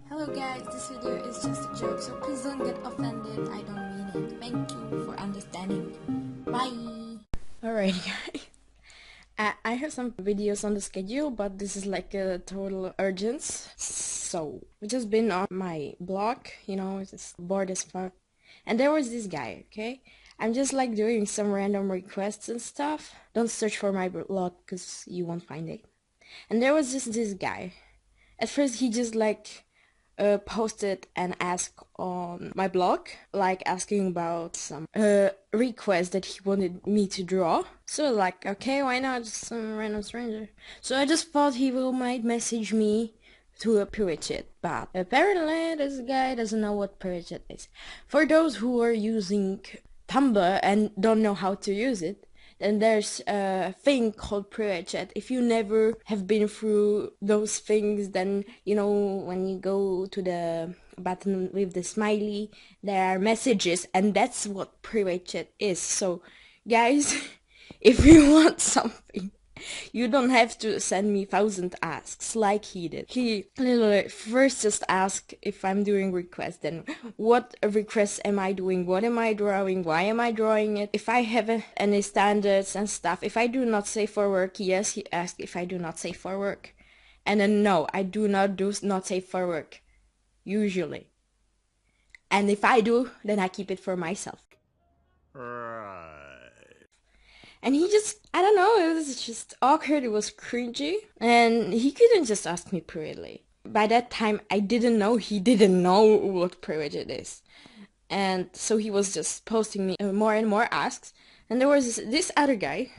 Hello guys, this video is just a joke, so please don't get offended. I don't mean it. Thank you for understanding. Bye. Alright guys, I have some videos on the schedule, but this is like a total urgence. So, we just been on my blog, it's just bored as fuck. And there was this guy, okay? I'm just like doing some random requests and stuff. Don't search for my blog, because you won't find it. And there was just this guy. At first he just like posted an ask on my blog, like asking about some request that he wanted me to draw. So like, okay, why not, just some random stranger? So I just thought he might message me to a pirate chat, but apparently this guy doesn't know what pirate chat is. For those who are using Tumblr and don't know how to use it, then there's a thing called private chat. If you never have been through those things, then when you go to the button with the smiley, there are messages, and that's what private chat is. So guys, if you want something, you don't have to send me 1,000 asks like he did. He literally first just asked if I'm doing requests, then what requests am I doing, what am I drawing, why am I drawing it, if I have any standards and stuff. If I do not say for work, yes, he asked if I do not say for work. And then no, I do not say for work, usually. And if I do, then I keep it for myself. And he just, I don't know, it was just awkward, it was cringy. And he couldn't just ask me privately. By that time, I didn't know he didn't know what privilege it is. And so he was just posting me more and more asks. And there was this other guy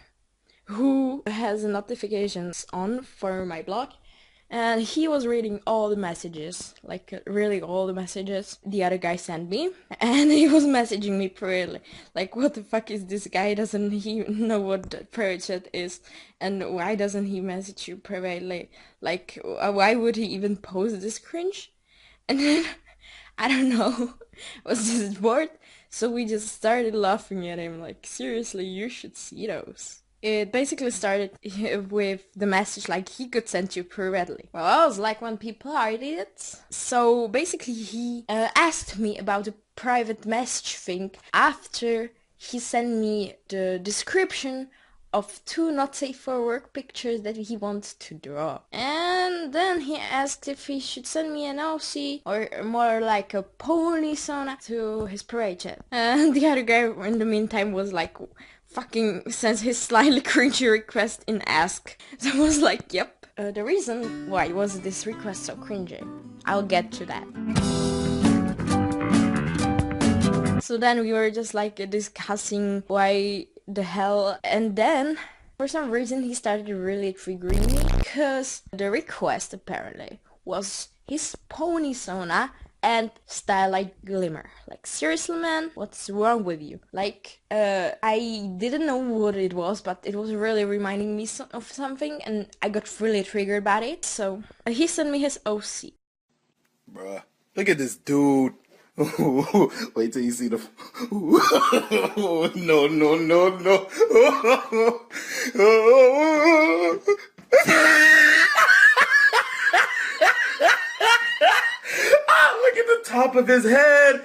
who has notifications on for my blog. And he was reading all the messages, like really all the messages the other guy sent me. And he was messaging me privately, like, what the fuck is this guy? Doesn't he know what private chat is? And why doesn't he message you privately? Like, why would he even post this cringe? And then, I don't know, was just bored. So we just started laughing at him, like, seriously, you should see those. It basically started with the message like he could send you privately. Well, I was like, when people are idiots. So basically he asked me about the private message thing after he sent me the description of 2 not safe for work pictures that he wants to draw. And then he asked if he should send me an OC or more like a pony sauna to his parade chat. And the other guy in the meantime was like, fucking sends his slightly cringy request in ask. So I was like, yep. The reason why was this request so cringy, I'll get to that. So then we were just like discussing why the hell, and then for some reason he started really triggering me because the request apparently was his pony sauna and Starlight Glimmer. Like, seriously, man, what's wrong with you? Like, I didn't know what it was, but it was really reminding me of something, and I got really triggered by it. So he sent me his OC. Bruh, look at this dude. Wait till you see the. No, no, no, no. Look at the top of his head.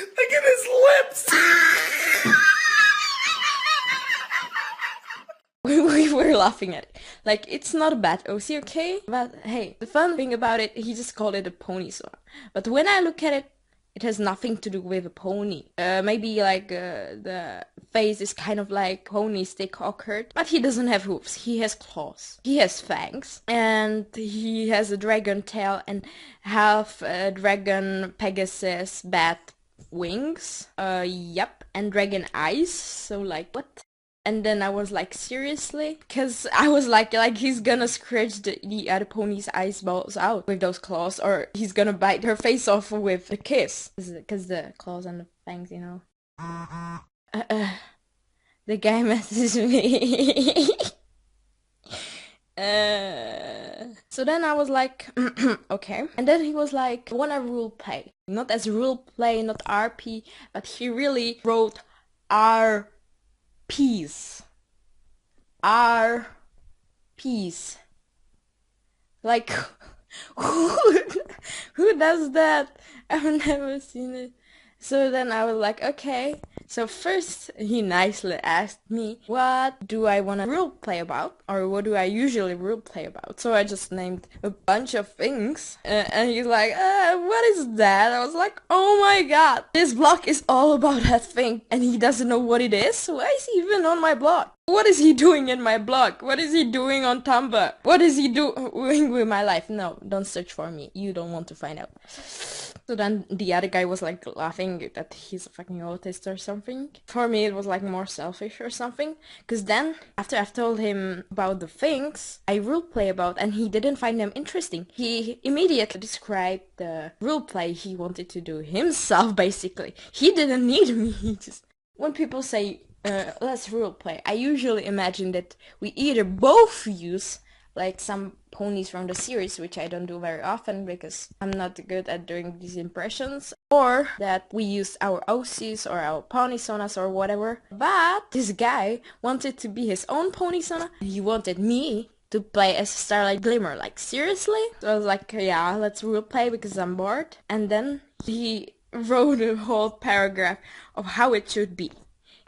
Look at his lips. We were laughing at it. Like, it's not a bad OC, okay? But hey, the fun thing about it, he just called it a pony sauna. But when I look at it, it has nothing to do with a pony. Maybe like the face is kind of like pony stick awkward. But he doesn't have hooves, he has claws. He has fangs. And he has a dragon tail and half dragon Pegasus bat wings. Yep. And dragon eyes. So like, what? And then I was like, seriously? Because I was like he's gonna scratch the other pony's eyeballs out with those claws, or he's gonna bite her face off with a kiss. Because the claws and the fangs, the guy messaged me. So then I was like, okay. And then he was like, I wanna role play. Not as role play, not RP, but he really wrote R. Peace. Like, who, who does that? I've never seen it. So then I was like, okay. So first he nicely asked me, what do I want to role play about? Or what do I usually role play about? So I just named a bunch of things. And he's like, what is that? I was like, oh my god, this blog is all about that thing. And he doesn't know what it is? Why is he even on my blog? What is he doing in my blog? What is he doing on Tumblr? What is he doing with my life? No, don't search for me. You don't want to find out. So then the other guy was like laughing that he's a fucking autist or something. For me it was like more selfish or something. Cause then after I've told him about the things I roleplay about and he didn't find them interesting, he immediately described the roleplay he wanted to do himself basically. He didn't need me. He just... When people say let's roleplay, I usually imagine that we either both use like some ponies from the series, which I don't do very often because I'm not good at doing these impressions, or that we use our OCs or our ponysonas or whatever. But this guy wanted to be his own ponysona. He wanted me to play as Starlight Glimmer. Like, seriously? So I was like, yeah, let's roleplay because I'm bored. And then he wrote a whole paragraph of how it should be.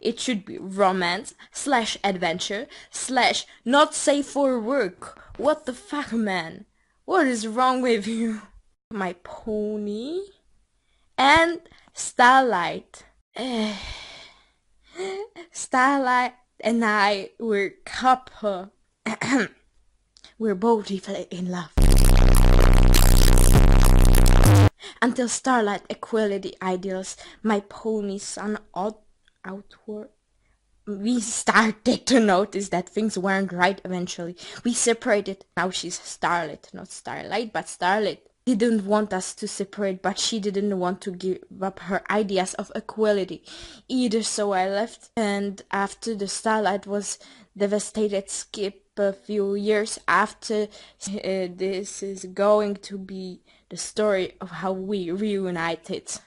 It should be romance / adventure / not safe for work. What the fuck, man? What is wrong with you? My pony and Starlight. Starlight and I were couple. We're both deeply in love. Until Starlight equality ideals, my pony son outward. We started to notice that things weren't right eventually. We separated. Now she's Starlit, not Starlight, but Starlit. Didn't want us to separate, but she didn't want to give up her ideas of equality either, so I left. And after the Starlight was devastated, skip a few years after, this is going to be the story of how we reunited.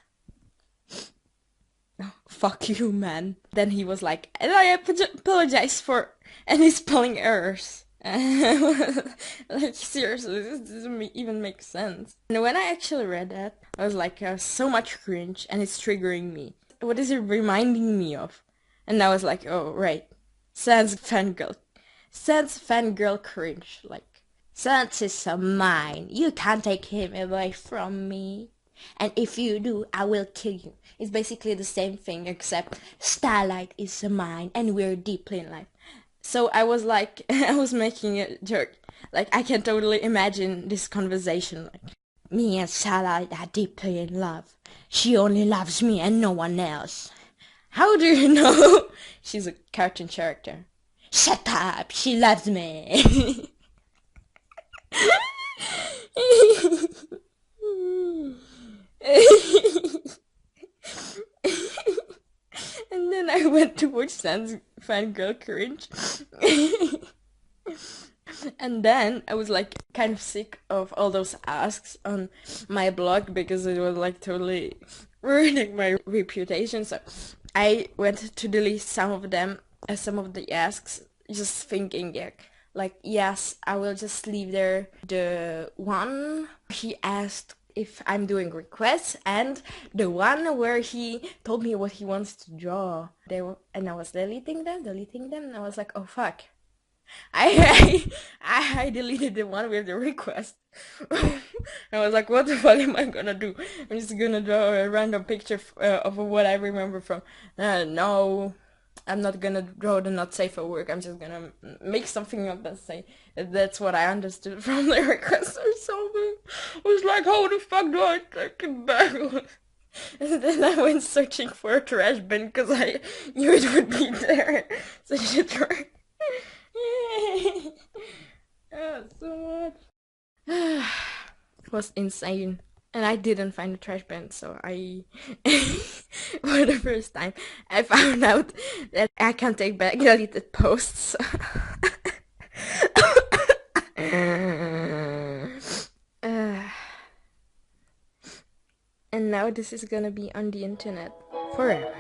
Oh, fuck you, man. Then he was like, and I apologize for any spelling errors. Like, seriously, this doesn't even make sense. And when I actually read that, I was like, so much cringe, and it's triggering me. What is it reminding me of? And I was like, oh, right. Sans fangirl cringe. Like, Sans is mine. You can't take him away from me. And if you do, I will kill you. It's basically the same thing, except Starlight is mine and we're deeply in love. So I was like, I was making a joke. Like, I can totally imagine this conversation. Like, me and Starlight are deeply in love. She only loves me and no one else. How do you know? She's a cartoon character. Shut up, she loves me. And then I went to watch Sans fangirl cringe. And then I was like kind of sick of all those asks on my blog because it was like totally ruining my reputation. So I went to delete some of them, some of the asks, just thinking, yeah, like, yes, I will just leave there the one he asked if I'm doing requests and the one where he told me what he wants to draw. And I was deleting them, and I was like, oh fuck. I deleted the one with the request. I was like, what the fuck am I gonna do? I'm just gonna draw a random picture of what I remember from. No, I'm not gonna draw the not safe for work. I'm just gonna make something up and say that's what I understood from the request or something. I was like, how the fuck do I take it back? And then I went searching for a trash bin because I knew it would be there. So shit worked. Oh, so much. It was insane. And I didn't find the trash bin, so I, for the first time, I found out that I can't take back deleted posts. And now this is gonna be on the internet forever.